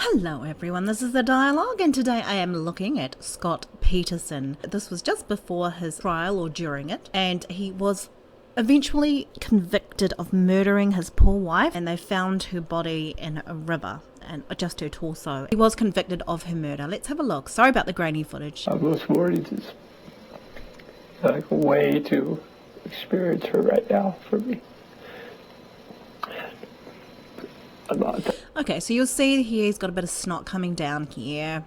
Hello everyone, this is The Dialogue, and today I am looking at Scott Peterson. This was just before his trial or during it, and he was eventually convicted of murdering his poor wife, and they found her body in a river, and just her torso. He was convicted of her murder. Let's have a look. Sorry about the grainy footage. Those words is like a way to experience her right now for me. Okay, so you'll see here he's got a bit of snot coming down here,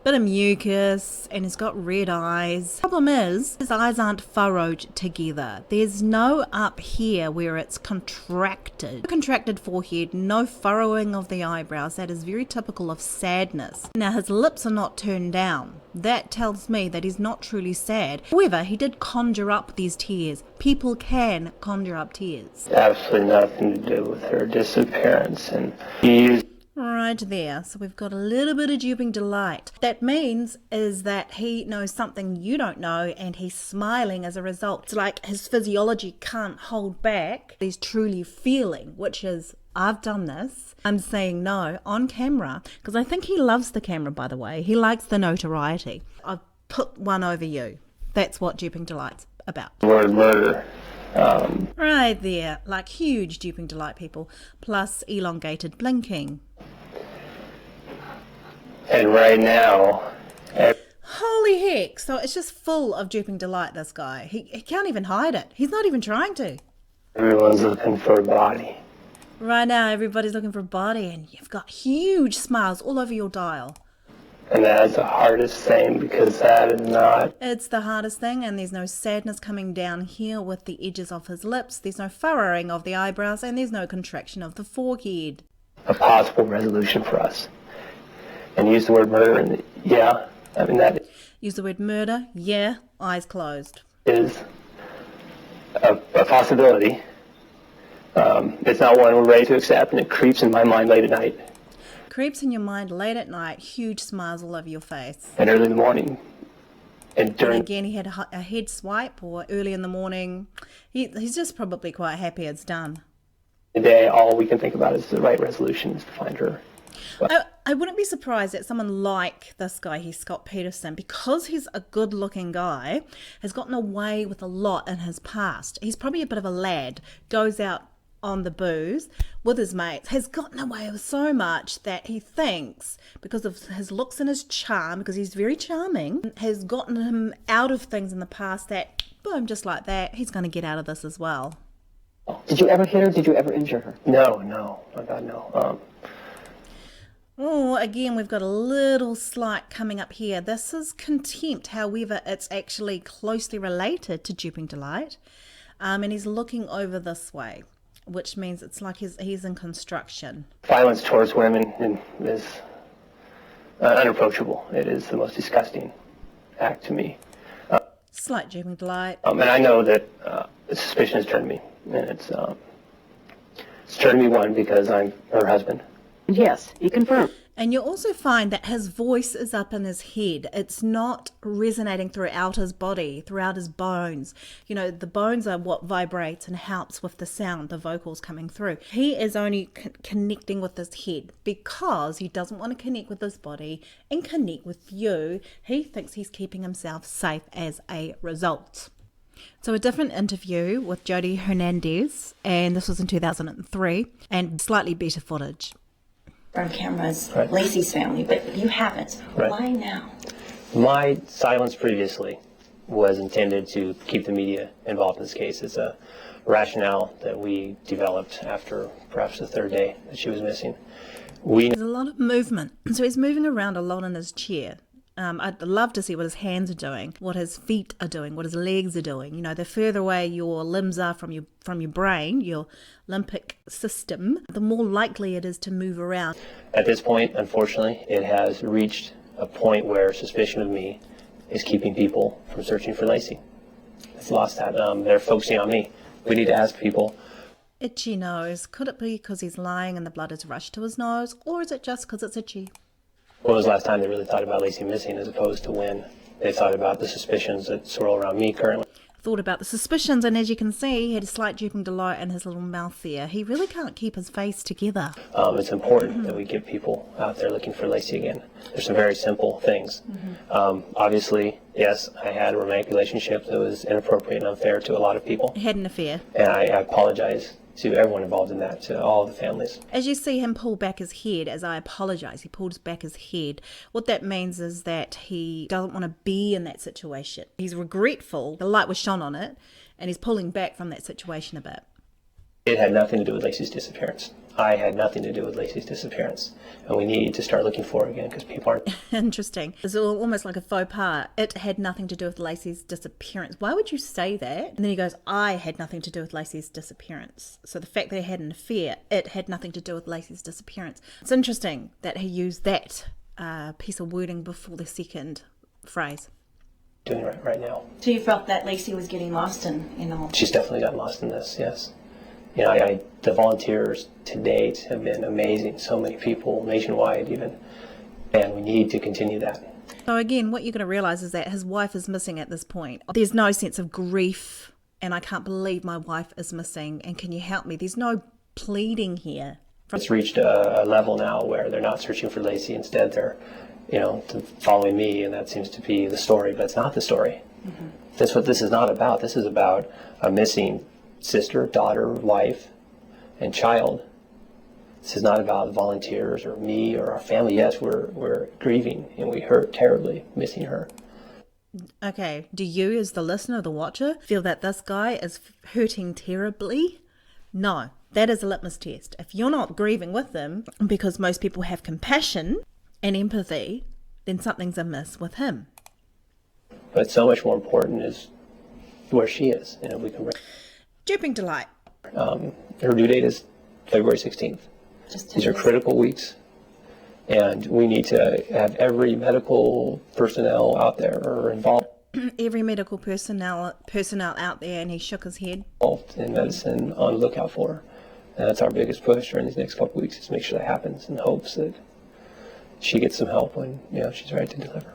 bit of mucus, and he's got red eyes. Problem is, his eyes aren't furrowed together. There's no up here where it's contracted. No contracted forehead, no furrowing of the eyebrows. That is very typical of sadness. Now his lips are not turned down. That tells me that he's not truly sad. However, he did conjure up these tears. People can conjure up tears. Absolutely nothing to do with her disappearance, and he used Right there, so we've got a little bit of duping delight. That means is that he knows something you don't know, and he's smiling as a result. It's like his physiology can't hold back. He's truly feeling, which is, I've done this. I'm saying no on camera, because I think he loves the camera, by the way. He likes the notoriety. I've put one over you. That's what duping delight's about. the word murder. Right there, like huge duping delight people, plus elongated blinking. And right now, Holy heck, so it's just full of duping delight, this guy. He can't even hide it. He's not even trying to. everyone's looking for a body. Right now, everybody's looking for a body, and you've got huge smiles all over your dial. And that's the hardest thing, because that is not It's the hardest thing, and there's no sadness coming down here with the edges of his lips. There's no furrowing of the eyebrows, and there's no contraction of the forehead. a possible resolution for us. And use the word murder, and yeah, I mean, that Use the word murder, yeah, eyes closed. is a possibility. It's not one we're ready to accept, and it creeps in my mind late at night Creeps in your mind late at night, huge smiles all over your face. and early in the morning. And And during again, he had a head swipe, or early in the morning. He's just probably quite happy it's done. the day, all we can think about is the right resolution is to find her. I wouldn't be surprised that someone like this guy here, Scott Peterson, because he's a good-looking guy, has gotten away with a lot in his past. He's probably a bit of a lad, goes out on the booze with his mates, has gotten away with so much that he thinks, because of his looks and his charm, because he's very charming, has gotten him out of things in the past that, boom, just like that, he's going to get out of this as well. Did you ever hit her? Did you ever injure her? No, my God, no. Oh, again, we've got a little slight coming up here. This is contempt. However, it's actually closely related to duping delight. And he's looking over this way, which means it's like he's in construction. Violence towards women is unapproachable. It is the most disgusting act to me. Slight duping delight. And I know that suspicion has turned me, and it's turned me, one, because I'm her husband. Yes, he confirmed. And you'll also find that his voice is up in his head. It's not resonating throughout his body, throughout his bones. You know, the bones are what vibrates and helps with the sound, the vocals coming through. He is only connecting with his head because he doesn't want to connect with his body and connect with you. He thinks he's keeping himself safe as a result. So a different interview with Jody Hernandez, and this was in 2003, and slightly better footage. On cameras, Right. Lacey's family, but you haven't. Right. Why now? My silence previously was intended to keep the media involved in this case. It's a rationale that we developed after perhaps the third day that she was missing. We There's a lot of movement. So he's moving around a lot in his chair. I'd love to see what his hands are doing, what his feet are doing, what his legs are doing. You know, the further away your limbs are from your brain, your limbic system, the more likely it is to move around. At this point, unfortunately, it has reached a point where suspicion of me is keeping people from searching for Lacey. It's lost that. They're focusing on me. We need to ask people. Itchy nose. Could it be because he's lying and the blood has rushed to his nose, or is it just because it's itchy? When was the last time they really thought about Lacey missing as opposed to when they thought about the suspicions that swirl around me currently? thought about the suspicions, and as you can see, he had a slight drooping delight in his little mouth there. He really can't keep his face together. It's important that we get people out there looking for Lacey again. There's some very simple things. Obviously, yes, I had a romantic relationship that was inappropriate and unfair to a lot of people. He had an affair. And I apologize to everyone involved in that, to all the families. As you see him pull back his head, as I apologise, he pulls back his head. What that means is that he doesn't want to be in that situation. He's regretful, the light was shone on it, and he's pulling back from that situation a bit. It had nothing to do with Lacey's disappearance. I had nothing to do with Lacey's disappearance. And we need to start looking for her again because people aren't. Interesting. It's almost like a faux pas. It had nothing to do with Lacey's disappearance. Why would you say that? And then he goes, I had nothing to do with Lacey's disappearance. So the fact that he had an affair, it had nothing to do with Lacey's disappearance. It's interesting that he used that piece of wording before the second phrase. Doing right now. So you felt that Lacey was getting lost in the whole. She's definitely gotten lost in this, yes. You know, the volunteers to date have been amazing. So many people, nationwide even. And we need to continue that. So again, what you're going to realise is that his wife is missing at this point. There's no sense of grief, and I can't believe my wife is missing, and can you help me? There's no pleading here. It's reached a level now where they're not searching for Lacey. Instead, they're, following me, and that seems to be the story, but it's not the story. That's what this is not about. This is about a missing sister, daughter, wife, and child. This is not about volunteers or me or our family. Yes, we're grieving and we hurt terribly missing her. Okay, do you as the listener, the watcher, feel that this guy is hurting terribly? No, that is a litmus test. If you're not grieving with them, because most people have compassion and empathy, then something's amiss with him. But so much more important is where she is, and if we can bring. Drooping delight. Her due date is February 16th. These are critical weeks, and we need to have every medical personnel out there or involved. Every medical personnel out there, and he shook his head. Involved in medicine on the lookout for her. And that's our biggest push during these next couple of weeks, is make sure that happens in hopes that she gets some help when she's ready to deliver.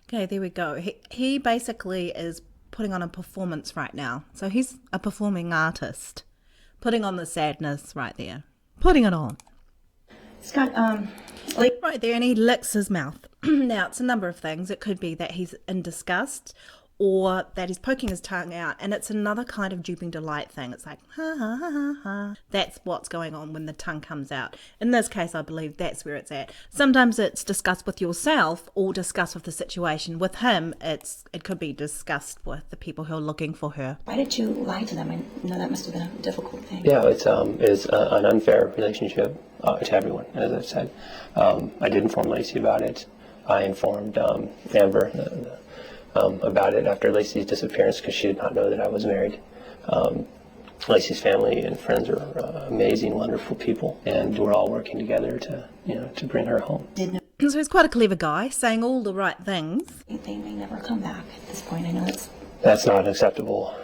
Okay, there we go. He basically is putting on a performance right now. So he's a performing artist, putting on the sadness right there, putting it on. Scott, Right there, and he licks his mouth. Now, it's a number of things. It could be that he's in disgust, or that he's poking his tongue out, and it's another kind of drooping delight thing. It's like, ha, ha, ha, ha, ha. That's what's going on when the tongue comes out. In this case, I believe that's where it's at. Sometimes it's disgust with yourself or disgust with the situation. With him, it could be disgust with the people who are looking for her. why did you lie to them? I know that must have been a difficult thing. Yeah, it's an unfair relationship to everyone, as I've said. I did inform Lacey about it. I informed Amber about it after Lacey's disappearance because she did not know that I was married. Lacey's family and friends are amazing, wonderful people, and we're all working together to bring her home. So he's quite a clever guy, saying all the right things. They may never come back at this point. I know That's not an acceptable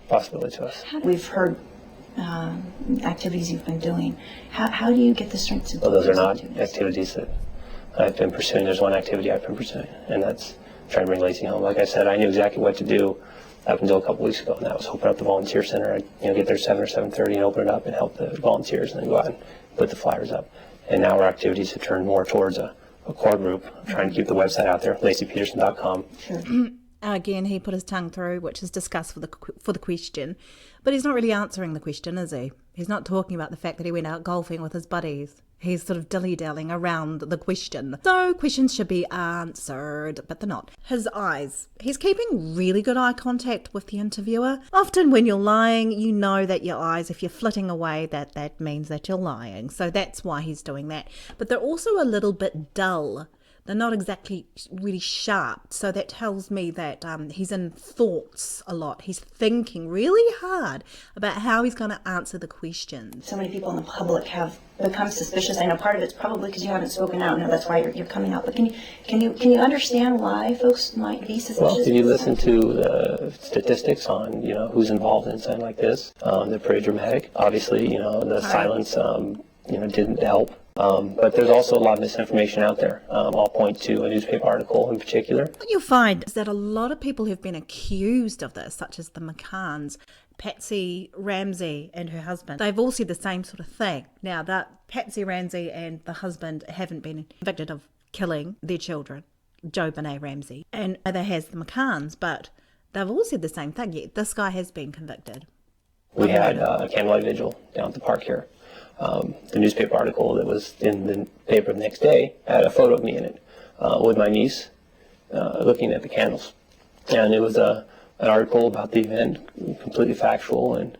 possibility to us. we've heard activities you've been doing. How do you get the strength to? Well, those are not activities that I've been pursuing. There's one activity I've been pursuing, and that's trying to bring Lacey home. Like I said, I knew exactly what to do up until a couple weeks ago, and that was open up the volunteer center. I'd get there 7 or 7:30 and open it up and help the volunteers, and then go out and put the flyers up. And now our activities have turned more towards a core group, trying to keep the website out there, LaceyPeterson.com. Sure. Again, he put his tongue through, which is discussed for the question. But he's not really answering the question, is he? He's not talking about the fact that he went out golfing with his buddies. He's sort of dilly-dallying around the question. So questions should be answered, but they're not. His eyes. He's keeping really good eye contact with the interviewer. Often when you're lying, you know that your eyes, if you're flitting away, that means that you're lying. So that's why he's doing that. But they're also a little bit dull. They're not exactly really sharp. So that tells me that he's in thoughts a lot. He's thinking really hard about how he's going to answer the questions. So many people in the public have become suspicious. I know part of it's probably because you haven't spoken out. I know that's why you're coming out. But can you understand why folks might be suspicious? Well, if you listen to the statistics on who's involved in something like this, they're pretty dramatic. Obviously, the silence didn't help. But there's also a lot of misinformation out there. I'll point to a newspaper article in particular. What you'll find is that a lot of people who've been accused of this, such as the McCanns, Patsy Ramsey and her husband, they've all said the same sort of thing. Now, that Patsy Ramsey and the husband haven't been convicted of killing their children, Joe Benet Ramsey, and neither has the McCanns, but they've all said the same thing. Yet this guy has been convicted. We had a candlelight vigil down at the park here. The newspaper article that was in the paper the next day had a photo of me in it with my niece looking at the candles. And it was an article about the event, completely factual. And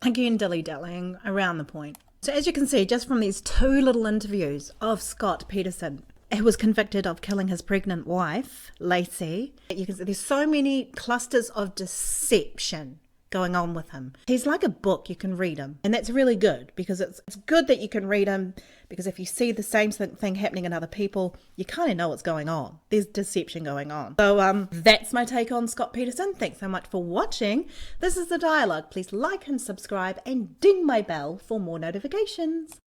Again, dilly-dallying around the point. So as you can see, just from these two little interviews of Scott Peterson, who was convicted of killing his pregnant wife, Lacey, you can see there's so many clusters of deception going on with him. He's like a book, you can read him, and that's really good, because it's good that you can read him, because if you see the same thing happening in other people, you kind of know what's going on. There's deception going on. So that's my take on Scott Peterson. Thanks so much for watching. This is The Dialogue. Please like and subscribe and ding my bell for more notifications.